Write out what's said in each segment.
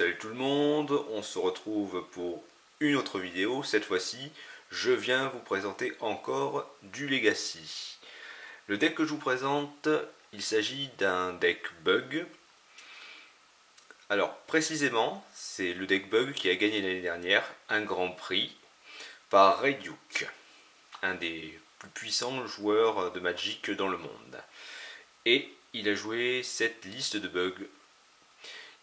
Salut tout le monde, on se retrouve pour une autre vidéo. Cette fois-ci, je viens vous présenter encore du Legacy. Le deck que je vous présente, il s'agit d'un deck bug. Alors précisément, c'est le deck bug qui a gagné l'année dernière un grand prix par Ray Duke, un des plus puissants joueurs de Magic dans le monde. Et il a joué cette liste de bugs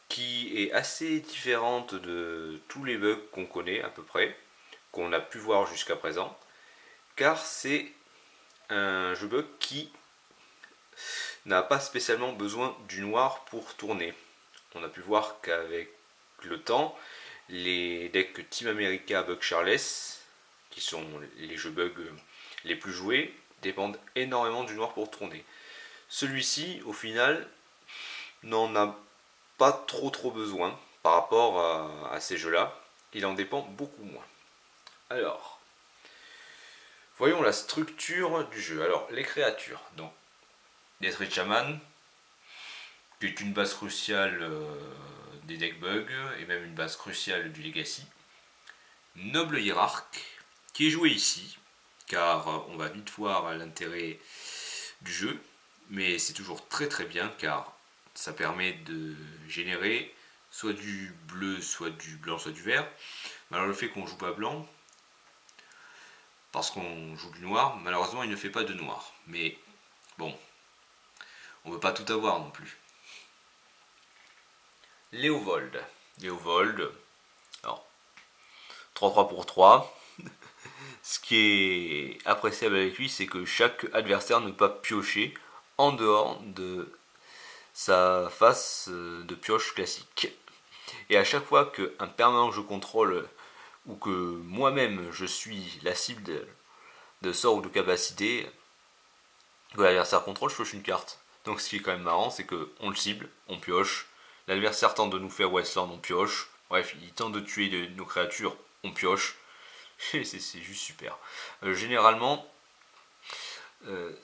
qui est assez différente de tous les bugs qu'on connaît à peu près, qu'on a pu voir jusqu'à présent, car c'est un jeu bug qui n'a pas spécialement besoin du noir pour tourner. On a pu voir qu'avec le temps, les decks Team America Bug Charless, qui sont les jeux bugs les plus joués, dépendent énormément du noir pour tourner. Celui-ci, au final, n'en a pas trop besoin par rapport à ces jeux-là. Il en dépend beaucoup moins. Alors, voyons la structure du jeu. Alors, les créatures. Donc, Deathray Shaman, qui est une base cruciale des deck bugs et même une base cruciale du Legacy. Noble Hiérarque, qui est joué ici, car on va vite voir l'intérêt du jeu, mais c'est toujours très bien car ça permet de générer soit du bleu, soit du blanc, soit du vert. Alors le fait qu'on joue pas blanc, parce qu'on joue du noir, malheureusement il ne fait pas de noir. Mais bon, on ne peut pas tout avoir non plus. Léovold. Léovold, alors 3-3 pour 3. Ce qui est appréciable avec lui, c'est que chaque adversaire ne peut pas piocher en dehors de sa face de pioche classique. Et à chaque fois qu'un permanent que je contrôle ou que moi-même je suis la cible de sort ou de capacité que l'adversaire contrôle, je pioche une carte. Donc ce qui est quand même marrant, c'est qu'on le cible, on pioche, l'adversaire tente de nous faire Westland, on pioche, bref, il tente de tuer nos créatures, on pioche. C'est juste super. Généralement,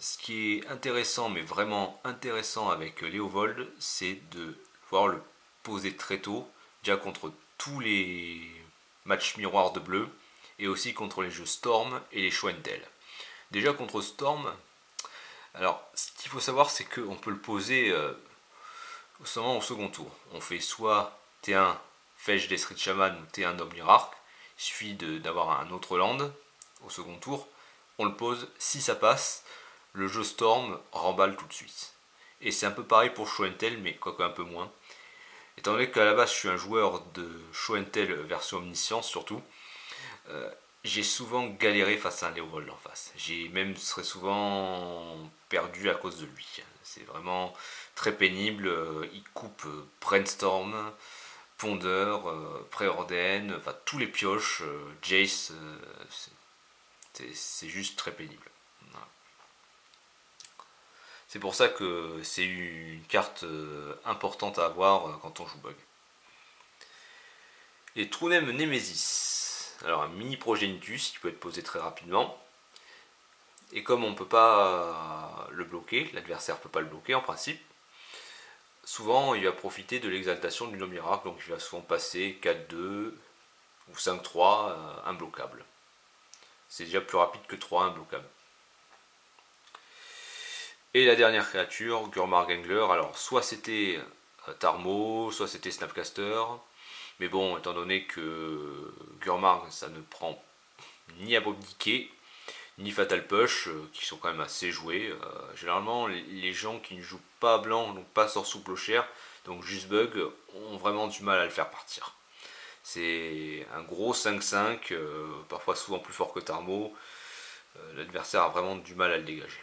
ce qui est intéressant, mais vraiment intéressant avec Léovold, c'est de pouvoir le poser très tôt, déjà contre tous les matchs miroirs de bleu, et aussi contre les jeux Storm et les Schwentel. Déjà contre Storm, alors ce qu'il faut savoir, c'est qu'on peut le poser seulement au second tour. On fait soit T1 Fetch Deathray Shaman ou T1 Noble Hiérarque, il suffit d'avoir un autre land au second tour, on le pose, si ça passe, le jeu Storm remballe tout de suite. Et c'est un peu pareil pour Schwentel, mais quoique un peu moins. Étant donné qu'à la base je suis un joueur de Schwentel version Omniscience surtout, j'ai souvent galéré face à un Léovold en face. J'ai même très souvent perdu à cause de lui. C'est vraiment très pénible. Il coupe Brainstorm, Ponder, Préorden, enfin tous les pioches, Jace, c'est juste très pénible. Voilà. C'est pour ça que c'est une carte importante à avoir quand on joue bug. Et Trunem Nemesis. Alors un mini Progenitus qui peut être posé très rapidement. Et comme on ne peut pas le bloquer, l'adversaire ne peut pas le bloquer en principe, souvent il va profiter de l'exaltation du Noble Hiérarque, donc il va souvent passer 4-2 ou 5-3 imbloquable. C'est déjà plus rapide que 3 imbloquable. Et la dernière créature, Gurmar Gangler, alors soit c'était Tarmo, soit c'était Snapcaster, mais bon, étant donné que Gurmar ça ne prend ni Abobdiquet, ni Fatal Push, qui sont quand même assez joués. Généralement, les gens qui ne jouent pas blanc, n'ont pas sort sous clochère, donc juste bug, ont vraiment du mal à le faire partir. C'est un gros 5-5, parfois souvent plus fort que Tarmo. L'adversaire a vraiment du mal à le dégager.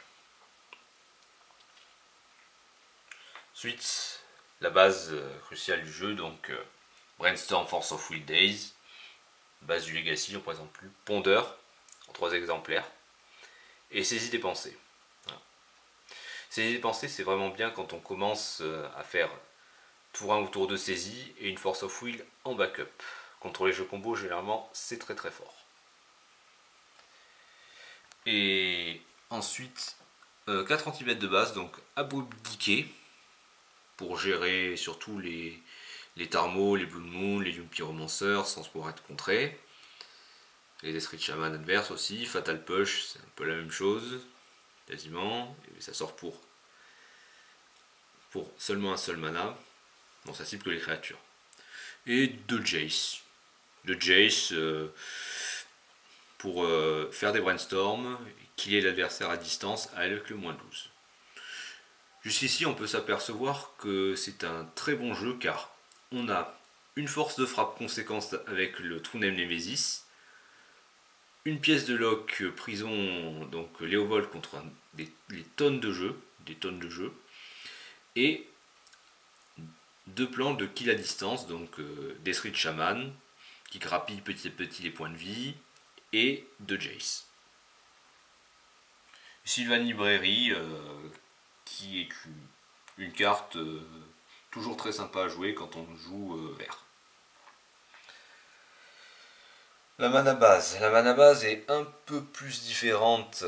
Ensuite, la base cruciale du jeu, donc Brainstorm Force of Will Days, base du Legacy, on ne présente plus, Ponder, en 3 exemplaires, et Saisie des pensées. Voilà. Saisie des pensées, c'est vraiment bien quand on commence à faire tour 1 ou tour 2 saisie et une Force of Will en backup. Contre les jeux combo, généralement, c'est très fort. Et ensuite, 4 anti-bêtes de base, donc Abobdiquet, pour gérer surtout les les Tarmo, les Blue Moon, les Yumpi Romancers sans pouvoir être contrés. Les Deathreach Shaman adverses aussi, Fatal Push, c'est un peu la même chose, quasiment, et ça sort pour seulement un seul mana. Bon, ça cible que les créatures. Et deux Jace. Deux Jace pour faire des brainstorms, qu'il ait l'adversaire à distance avec le -12. Jusqu'ici, on peut s'apercevoir que c'est un très bon jeu car on a une force de frappe conséquente avec le True Name Nemesis, une pièce de lock prison, donc Léovold contre des tonnes de jeux, et deux plans de kill à distance, donc Deathreach Shaman qui grappille petit à petit les points de vie, et de Jace. Sylvan Librairie, qui est une carte toujours très sympa à jouer quand on joue vert. La mana base est un peu plus différente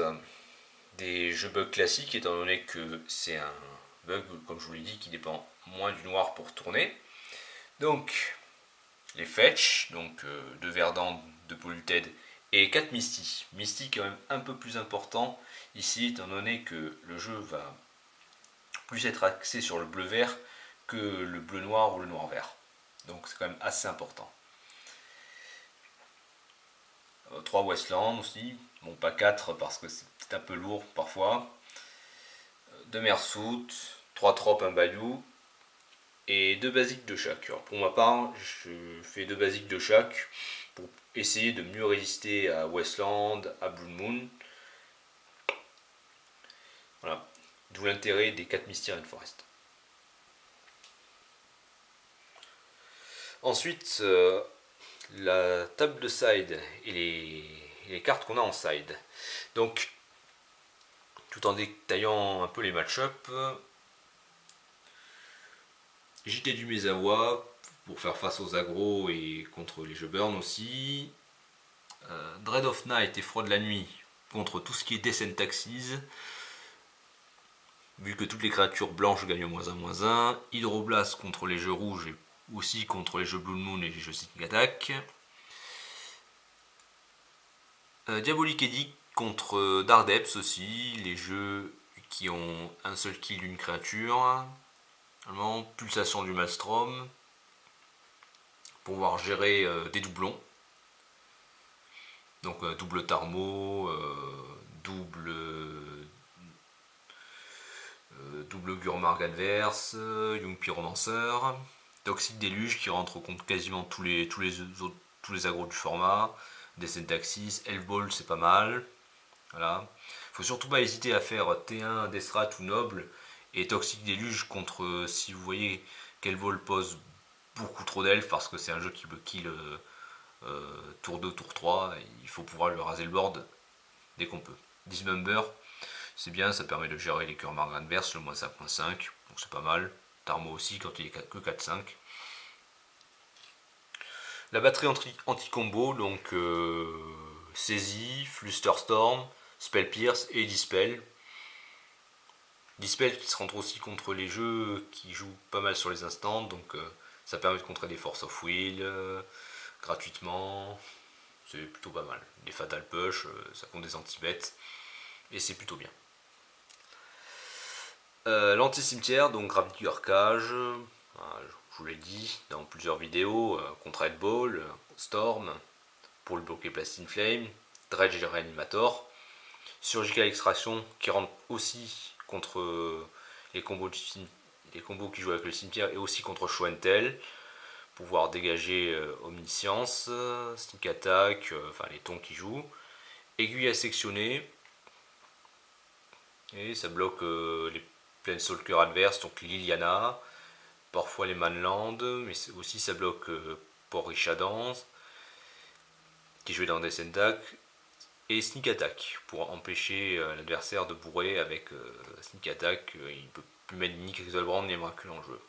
des jeux bugs classiques, étant donné que c'est un bug, comme je vous l'ai dit, qui dépend moins du noir pour tourner. Donc, les fetch, donc 2 verdant, 2 polluted et 4 misty. Misty quand même un peu plus important ici, étant donné que le jeu va plus être axé sur le bleu-vert que le bleu-noir ou le noir-vert. Donc c'est quand même assez important. 3 Westland aussi, bon pas 4 parce que c'est un peu lourd parfois. 2 Mersout, 3 Trop, un Bayou et 2 basiques de chaque. Alors pour ma part, je fais 2 basiques de chaque pour essayer de mieux résister à Westland, à Blue Moon. Voilà, d'où l'intérêt des 4 Misty Rainforest. Ensuite, la table de side et les cartes qu'on a en side. Donc, tout en détaillant un peu les match-up, JT du Mezawa pour faire face aux agros et contre les jeux burn aussi. Dread of Night et Froid de la nuit contre tout ce qui est Descent Taxis. Vu que toutes les créatures blanches gagnent -1/-1. Hydroblast contre les jeux rouges et aussi contre les jeux Blue Moon et les jeux Sneak Attack. Diabolique Edict contre Dardeps aussi, les jeux qui ont un seul kill d'une créature. Pulsation du Maelstrom, pour pouvoir gérer des doublons. Donc double Tarmo, double Gurmarg adverse, Yumpi Romanceur, Toxic Déluge qui rentre contre quasiment tous les agros du format, Descent Taxis, Elfball c'est pas mal. Voilà. Faut surtout pas hésiter à faire T1, Destrat ou Noble et Toxic Déluge contre si vous voyez qu'Elfball pose beaucoup trop d'elfes parce que c'est un jeu qui peut kill tour 2, tour 3, il faut pouvoir le raser le board dès qu'on peut. Dismember, c'est bien, ça permet de gérer les cœurs marques adverses, le -5.5, donc c'est pas mal. Tarmo aussi quand il est que 4-5. La batterie anti-combo, donc Saisie, Flusterstorm, Spell Pierce et Dispel. Dispel qui se rentre aussi contre les jeux qui jouent pas mal sur les instants, donc ça permet de contrer des Force of Will gratuitement, c'est plutôt pas mal. Les Fatal Push, ça compte des anti-bêtes, et c'est plutôt bien. L'anti-cimetière, donc Gravity Urkage, je vous l'ai dit dans plusieurs vidéos, contre Headball, Storm, pour le bloquer Plastine Flame, Dredge et Reanimator, Surgical Extraction qui rentre aussi contre les combos qui jouent avec le cimetière et aussi contre Show and Tell, pouvoir dégager Omniscience, Sneak Attack, enfin les tons qui jouent, Aiguille à sectionner, et ça bloque les Planeswalkers adverses, donc Liliana, parfois les Manland, mais aussi ça bloque Port Richadans, qui joue dans Descent Attack, et Sneak Attack, pour empêcher l'adversaire de bourrer avec Sneak Attack, il ne peut plus mettre ni Crixolbrand ni Miracle en jeu.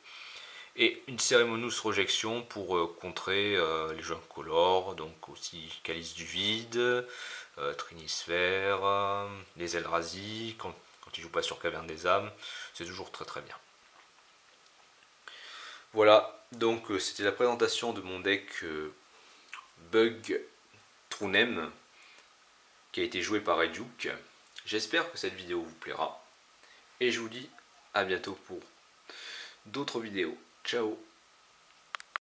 Et une Ceremonious Rejection pour contrer les jeux incolores, donc aussi Calice du Vide, Trinisphère, les Eldrazi, quand il joue pas sur Caverne des âmes, c'est toujours très très bien. Voilà, Donc c'était la présentation de mon deck Bug Trunem qui a été joué par Edjuk. J'espère que cette vidéo vous plaira et je vous dis à bientôt pour d'autres vidéos. Ciao.